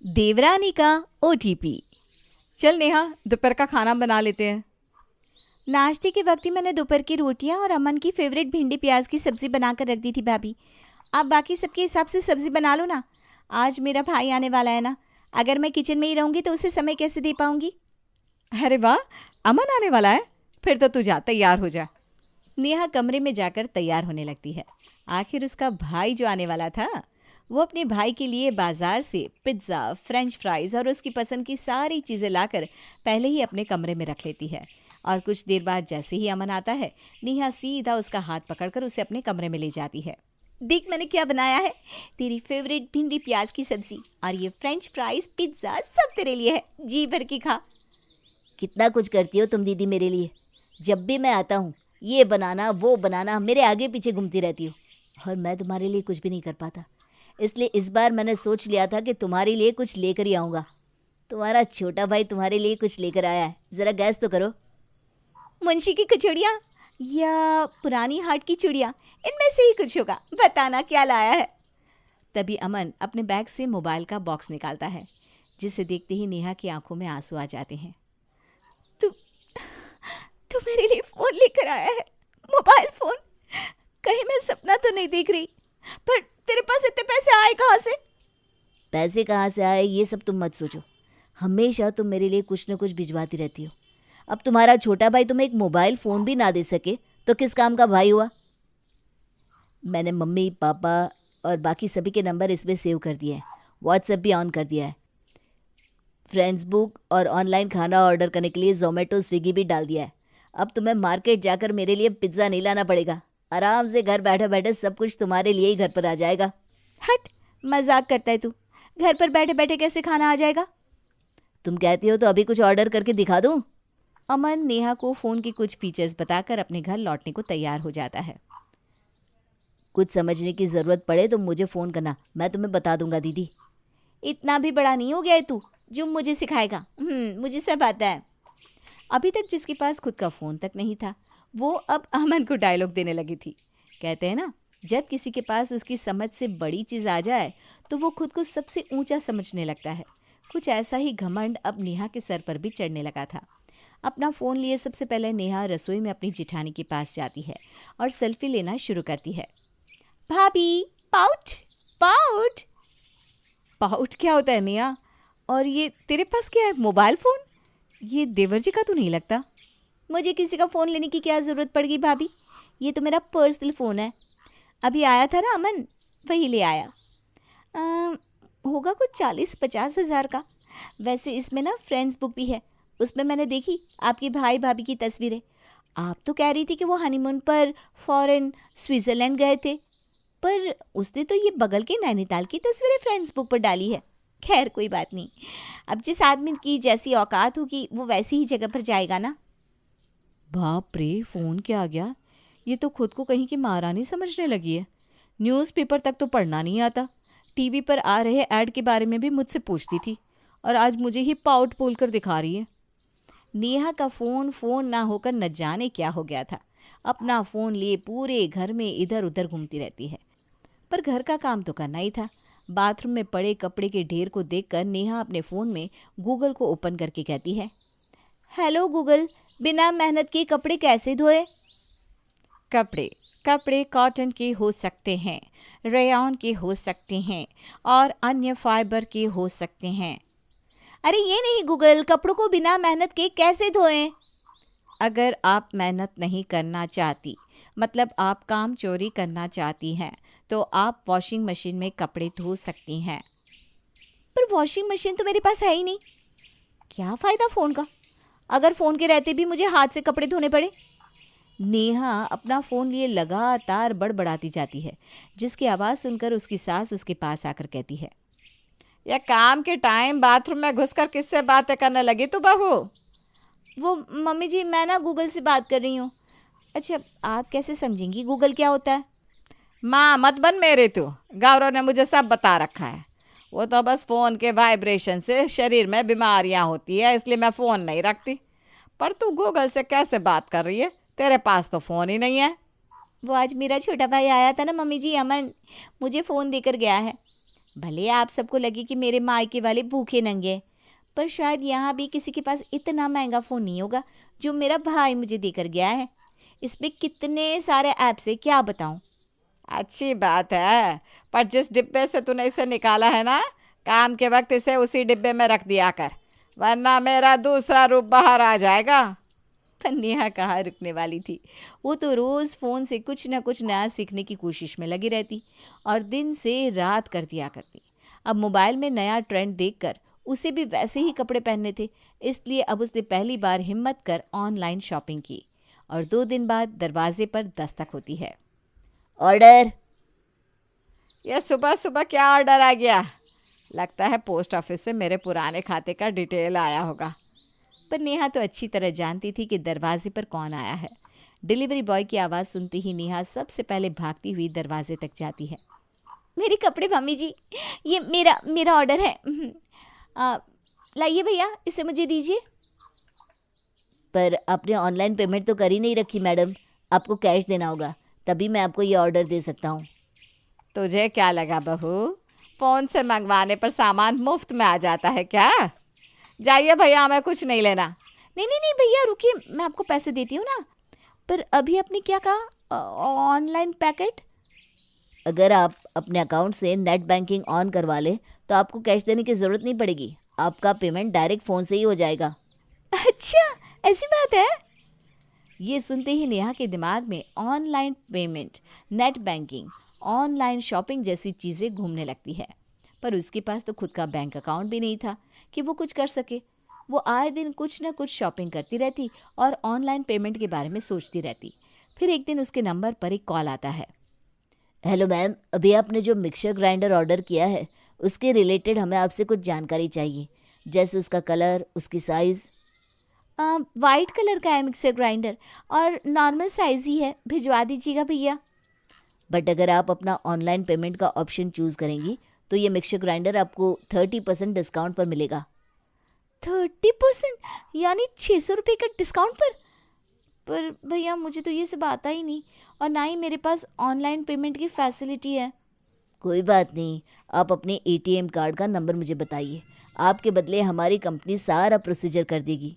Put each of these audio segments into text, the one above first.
देवरानी का ओटीपी। चल नेहा, दोपहर का खाना बना लेते हैं। नाश्ते के वक्त ही मैंने दोपहर की रोटियां और अमन की फेवरेट भिंडी प्याज की सब्जी बनाकर रख दी थी भाभी। आप बाकी सबके हिसाब से सब्जी बना लो ना। आज मेरा भाई आने वाला है ना, अगर मैं किचन में ही रहूंगी तो उसे समय कैसे दे पाऊंगी। अरे वाह, अमन आने वाला है? फिर तो तू जा, तैयार हो जा। नेहा कमरे में जाकर तैयार होने लगती है। आखिर उसका भाई जो आने वाला था, वो अपने भाई के लिए बाजार से पिज्ज़ा, फ्रेंच फ्राइज़ और उसकी पसंद की सारी चीज़ें लाकर पहले ही अपने कमरे में रख लेती है। और कुछ देर बाद जैसे ही अमन आता है, नेहा सीधा उसका हाथ पकड़कर उसे अपने कमरे में ले जाती है। देख मैंने क्या बनाया है, तेरी फेवरेट भिंडी प्याज की सब्जी और ये फ्रेंच फ्राइज पिज्ज़ा सब तेरे लिए है, जी भर की खा। कितना कुछ करती हो तुम दीदी मेरे लिए। जब भी मैं आता हूँ ये बनाना वो बनाना मेरे आगे पीछे घूमती रहती हो, और मैं तुम्हारे लिए कुछ भी नहीं कर पाता। इसलिए इस बार मैंने सोच लिया था कि तुम्हारे लिए कुछ लेकर ही आऊँगा। तुम्हारा छोटा भाई तुम्हारे लिए कुछ लेकर आया है, ज़रा गैस तो करो। मुंशी की कचौड़ियाँ या पुरानी हाट की चूड़ियाँ, इनमें से ही कुछ होगा, बताना क्या लाया है। तभी अमन अपने बैग से मोबाइल का बॉक्स निकालता है, जिसे देखते ही नेहा की आंखों में आंसू आ जाते हैं। तू मेरे लिए फ़ोन लेकर आया है, मोबाइल फ़ोन। कहीं मैं सपना तो नहीं देख रही। पर तेरे पास इतने पैसे आए कहाँ से? पैसे कहाँ से आए ये सब तुम मत सोचो। हमेशा तुम मेरे लिए कुछ न कुछ भिजवाती रहती हो। अब तुम्हारा छोटा भाई तुम्हें एक मोबाइल फ़ोन भी ना दे सके तो किस काम का भाई हुआ। मैंने मम्मी पापा और बाकी सभी के नंबर इसमें सेव कर दिए हैं, व्हाट्सएप भी ऑन कर दिया है, फ्रेंड्स बुक और ऑनलाइन खाना ऑर्डर करने के लिए जोमेटो स्विगी भी डाल दिया है। अब तुम्हें मार्केट जाकर मेरे लिए पिज्ज़ा नहीं लाना पड़ेगा, आराम से घर बैठे बैठे सब कुछ तुम्हारे लिए ही घर पर आ जाएगा। हट, मजाक करता है तू। घर पर बैठे बैठे कैसे खाना आ जाएगा? तुम कहती हो तो अभी कुछ ऑर्डर करके दिखा दूँ। अमन नेहा को फ़ोन के कुछ फीचर्स बताकर अपने घर लौटने को तैयार हो जाता है। कुछ समझने की ज़रूरत पड़े तो मुझे फ़ोन करना, मैं तुम्हें बता दूंगा दीदी। इतना भी बड़ा नहीं हो गया है तू जो मुझे सिखाएगा। मुझे सब आता है। अभी तक जिसके पास खुद का फ़ोन तक नहीं था, वो अब अमन को डायलॉग देने लगी थी। कहते हैं ना, जब किसी के पास उसकी समझ से बड़ी चीज़ आ जाए तो वो खुद को सबसे ऊंचा समझने लगता है। कुछ ऐसा ही घमंड अब नेहा के सर पर भी चढ़ने लगा था। अपना फ़ोन लिए सबसे पहले नेहा रसोई में अपनी जिठानी के पास जाती है और सेल्फी लेना शुरू करती है। भाभी, पाउट पाउट। पाउट क्या होता है नेहा? और ये तेरे पास क्या है, मोबाइल फ़ोन? ये देवर जी का तो नहीं लगता। मुझे किसी का फ़ोन लेने की क्या ज़रूरत पड़ेगी भाभी, ये तो मेरा पर्सनल फ़ोन है। अभी आया था ना अमन, वही ले आया। होगा कुछ 40-50 हज़ार का। वैसे इसमें ना फ्रेंड्स बुक भी है, उसमें मैंने देखी आपके भाई भाभी की तस्वीरें। आप तो कह रही थी कि वो हनीमून पर फॉरेन स्विट्ज़रलैंड गए थे, पर उसने तो ये बगल के नैनीताल की तस्वीरें फ्रेंड्स बुक पर डाली है। खैर कोई बात नहीं, अब जिस आदमी की जैसी औकात होगी वो वैसी ही जगह पर जाएगा ना। बाप रे, फ़ोन क्या आ गया? ये तो खुद को कहीं की महारानी समझने लगी है। न्यूज़पेपर तक तो पढ़ना नहीं आता, टीवी पर आ रहे ऐड के बारे में भी मुझसे पूछती थी, और आज मुझे ही पाउट बोल कर दिखा रही है। नेहा का फ़ोन ना होकर न जाने क्या हो गया था। अपना फ़ोन लिए पूरे घर में इधर उधर घूमती रहती है, पर घर का काम तो करना ही था। बाथरूम में पड़े कपड़े के ढेर को देखकर नेहा अपने फ़ोन में गूगल को ओपन करके कहती है, हेलो गूगल, बिना मेहनत के कपड़े कैसे धोए? कपड़े कॉटन के हो सकते हैं, रेयॉन के हो सकते हैं और अन्य फाइबर के हो सकते हैं। अरे ये नहीं गूगल, कपड़ों को बिना मेहनत के कैसे धोएं? अगर आप मेहनत नहीं करना चाहती, मतलब आप काम चोरी करना चाहती हैं, तो आप वॉशिंग मशीन में कपड़े धो सकती हैं। पर वॉशिंग मशीन तो मेरे पास है ही नहीं, क्या फ़ायदा फ़ोन का, अगर फ़ोन के रहते भी मुझे हाथ से कपड़े धोने पड़े। नेहा अपना फ़ोन लिए लगातार बड़बड़ाती जाती है, जिसकी आवाज़ सुनकर उसकी सास उसके पास आकर कहती है, या काम के टाइम बाथरूम में घुसकर किससे बातें करने लगी तू बहू? वो मम्मी जी, मैं ना गूगल से बात कर रही हूँ। अच्छा, आप कैसे समझेंगी गूगल क्या होता है? माँ मत बन मेरे तू, गौरव ने मुझे सब बता रखा है। वो तो बस फ़ोन के वाइब्रेशन से शरीर में बीमारियाँ होती है, इसलिए मैं फ़ोन नहीं रखती। पर तू गूगल से कैसे बात कर रही है? तेरे पास तो फ़ोन ही नहीं है। वो आज मेरा छोटा भाई आया था ना मम्मी जी, अमन, मुझे फ़ोन देकर गया है। भले आप सबको लगे कि मेरे मायके वाले भूखे नंगे हैं, पर शायद यहाँ भी किसी के पास इतना महंगा फ़ोन नहीं होगा जो मेरा भाई मुझे देकर गया है। इसमें कितने सारे ऐप्स है, क्या बताऊँ। अच्छी बात है, पर जिस डिब्बे से तूने इसे निकाला है ना, काम के वक्त इसे उसी डिब्बे में रख दिया कर, वरना मेरा दूसरा रूप बाहर आ जाएगा। पर नेहा कहाँ रुकने वाली थी। वो तो रोज़ फ़ोन से कुछ ना कुछ नया सीखने की कोशिश में लगी रहती और दिन से रात कर दिया करती। अब मोबाइल में नया ट्रेंड देखकर उसे भी वैसे ही कपड़े पहनने थे, इसलिए अब उसने पहली बार हिम्मत कर ऑनलाइन शॉपिंग की और 2 दिन बाद दरवाजे पर दस्तक होती है। ऑर्डर। ये सुबह सुबह क्या ऑर्डर आ गया? लगता है पोस्ट ऑफिस से मेरे पुराने खाते का डिटेल आया होगा। पर नेहा तो अच्छी तरह जानती थी कि दरवाजे पर कौन आया है। डिलीवरी बॉय की आवाज़ सुनते ही नेहा सबसे पहले भागती हुई दरवाजे तक जाती है। मेरे कपड़े मम्मी जी, ये मेरा ऑर्डर है। लाइए भैया, इसे मुझे दीजिए। पर आपने ऑनलाइन पेमेंट तो कर ही नहीं रखी मैडम, आपको कैश देना होगा, तभी मैं आपको ये ऑर्डर दे सकता हूँ। तुझे क्या लगा बहू, फ़ोन से मंगवाने पर सामान मुफ्त में आ जाता है क्या? जाइए भैया, हमें कुछ नहीं लेना। नहीं नहीं नहीं भैया रुकिए, मैं आपको पैसे देती हूँ ना। पर अभी आपने क्या कहा, ऑनलाइन पैकेट? अगर आप अपने अकाउंट से नेट बैंकिंग ऑन करवा लें तो आपको कैश देने की ज़रूरत नहीं पड़ेगी, आपका पेमेंट डायरेक्ट फ़ोन से ही हो जाएगा। अच्छा, ऐसी बात है। ये सुनते ही नेहा के दिमाग में online payment, net banking, online shopping जैसी चीज़ें घूमने लगती है। पर उसके पास तो खुद का बैंक अकाउंट भी नहीं था कि वो कुछ कर सके। वो आए दिन कुछ ना कुछ शॉपिंग करती रहती और ऑनलाइन पेमेंट के बारे में सोचती रहती। फिर एक दिन उसके नंबर पर एक कॉल आता है। हेलो मैम, अभी आपने जो मिक्सर ग्राइंडर ऑर्डर किया है उसके रिलेटेड हमें आपसे कुछ जानकारी चाहिए, जैसे उसका कलर, उसकी साइज़। वाइट कलर का है मिक्सर ग्राइंडर और नॉर्मल साइज़ ही है, भिजवा दीजिएगा भैया। बट अगर आप अपना ऑनलाइन पेमेंट का ऑप्शन चूज़ करेंगी तो ये मिक्सर ग्राइंडर आपको 30% डिस्काउंट पर मिलेगा। 30%? यानी 600 रुपये का डिस्काउंट पर भैया मुझे तो ये सब आता ही नहीं और ना ही मेरे पास ऑनलाइन पेमेंट की फैसिलिटी है। कोई बात नहीं, आप अपने एटीएम कार्ड का नंबर मुझे बताइए, आपके बदले हमारी कंपनी सारा प्रोसीजर कर देगी।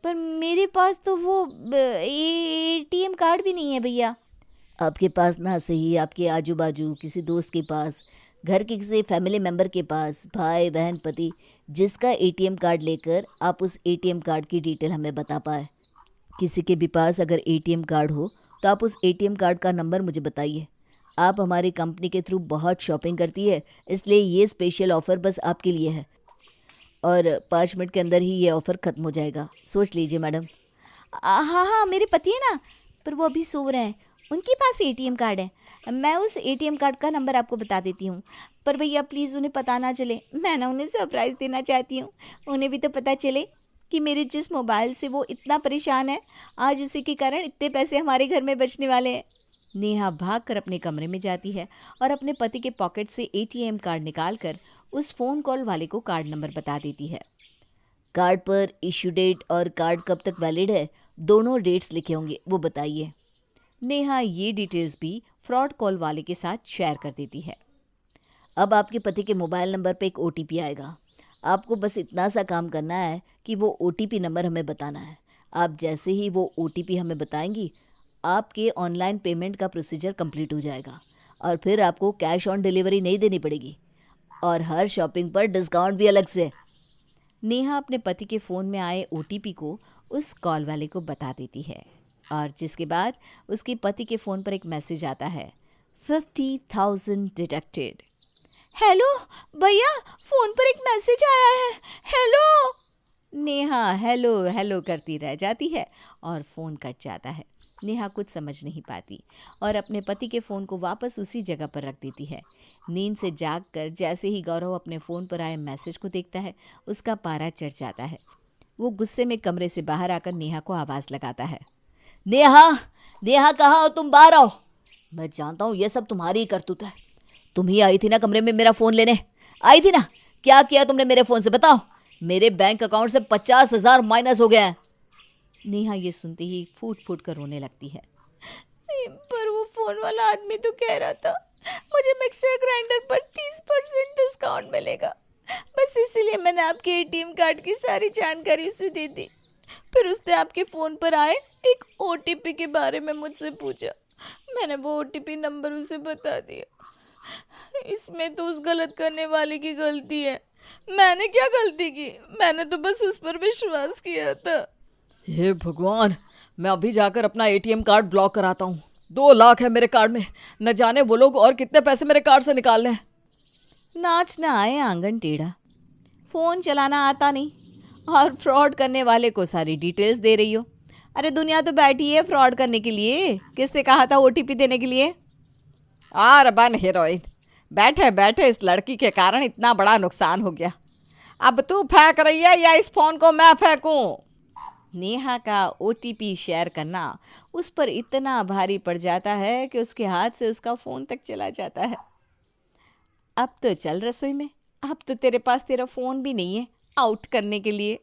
पर मेरे पास तो वो एटीएम कार्ड भी नहीं है भैया। आपके पास ना सही, आपके आजू बाजू किसी दोस्त के पास, घर के किसी फैमिली मेम्बर के पास, भाई बहन पति, जिसका एटीएम कार्ड लेकर आप उस एटीएम कार्ड की डिटेल हमें बता पाए। किसी के भी पास अगर एटीएम कार्ड हो तो आप उस एटीएम कार्ड का नंबर मुझे बताइए। आप हमारी कंपनी के थ्रू बहुत शॉपिंग करती है, इसलिए ये स्पेशल ऑफ़र बस आपके लिए है और 5 मिनट के अंदर ही ये ऑफ़र ख़त्म हो जाएगा, सोच लीजिए मैडम। हाँ हाँ, मेरे पति है ना, पर वो अभी सो रहे हैं, उनके पास एटीएम कार्ड है। मैं उस एटीएम कार्ड का नंबर आपको बता देती हूँ, पर भैया प्लीज़ उन्हें पता ना चले। मैं ना उन्हें सरप्राइज़ देना चाहती हूँ, उन्हें भी तो पता चले कि मेरे जिस मोबाइल से वो इतना परेशान है, आज उसी के कारण इतने पैसे हमारे घर में बचने वाले हैं। नेहा भागकर अपने कमरे में जाती है और अपने पति के पॉकेट से एटीएम कार्ड निकालकर उस फ़ोन कॉल वाले को कार्ड नंबर बता देती है। कार्ड पर इशू डेट और कार्ड कब तक वैलिड है, दोनों डेट्स लिखे होंगे, वो बताइए। नेहा ये डिटेल्स भी फ्रॉड कॉल वाले के साथ शेयर कर देती है। अब आपके पति के मोबाइल नंबर पे एक ओटीपी आएगा, आपको बस इतना सा काम करना है कि वो ओटीपी नंबर हमें बताना है। आप जैसे ही वो ओटीपी हमें बताएंगी, आपके ऑनलाइन पेमेंट का प्रोसीजर कंप्लीट हो जाएगा और फिर आपको कैश ऑन डिलीवरी नहीं देनी पड़ेगी और हर शॉपिंग पर डिस्काउंट भी अलग से। नेहा अपने पति के फ़ोन में आए ओटीपी को उस कॉल वाले को बता देती है और जिसके बाद उसके पति के फ़ोन पर एक मैसेज आता है, 50,000 डिडक्टेड। हेलो भैया, फ़ोन पर एक मैसेज आया है, हेलो। नेहा हेलो हेलो करती रह जाती है और फ़ोन कट जाता है। नेहा कुछ समझ नहीं पाती और अपने पति के फ़ोन को वापस उसी जगह पर रख देती है। नींद से जागकर जैसे ही गौरव अपने फ़ोन पर आए मैसेज को देखता है, उसका पारा चढ़ जाता है। वो गुस्से में कमरे से बाहर आकर नेहा को आवाज़ लगाता है, नेहा, नेहा कहाँ हो तुम? बाहर आओ। मैं जानता हूँ ये सब तुम्हारी ही करतूत है। तुम ही आई थी ना कमरे में मेरा फ़ोन लेने, आई थी ना? क्या किया तुमने मेरे फ़ोन से, बताओ। मेरे बैंक अकाउंट से 50,000 माइनस हो गया है। नेहा ये सुनते ही फूट फूट कर रोने लगती है। पर वो फ़ोन वाला आदमी तो कह रहा था मुझे मिक्सर ग्राइंडर पर 30% डिस्काउंट मिलेगा। बस इसीलिए मैंने आपके एटीएम कार्ड की सारी जानकारी उसे दे दी। फिर उसने आपके फ़ोन पर आए एक ओटीपी के बारे में मुझसे पूछा। मैंने वो ओटीपी नंबर उसे बता दिया। इसमें तो उस गलत करने वाले की गलती है। मैंने क्या गलती की? मैंने तो बस उस पर विश्वास किया था। हे भगवान, मैं अभी जाकर अपना एटीएम कार्ड ब्लॉक कराता हूँ। 2 लाख है मेरे कार्ड में, न जाने वो लोग और कितने पैसे मेरे कार्ड से निकाल लें। नाच ना आए आंगन टेढ़ा। फ़ोन चलाना आता नहीं और फ्रॉड करने वाले को सारी डिटेल्स दे रही हो। अरे दुनिया तो बैठी है फ्रॉड करने के लिए। किसने कहा था ओटीपी देने के लिए? और बन हीरोइन, बैठे बैठे इस लड़की के कारण इतना बड़ा नुकसान हो गया। अब तू फेंक रही है या इस फोन को मैं फेंकूं? नेहा का ओटीपी शेयर करना उस पर इतना भारी पड़ जाता है कि उसके हाथ से उसका फ़ोन तक चला जाता है। अब तो चल रसोई में, अब तो तेरे पास तेरा फ़ोन भी नहीं है आउट करने के लिए।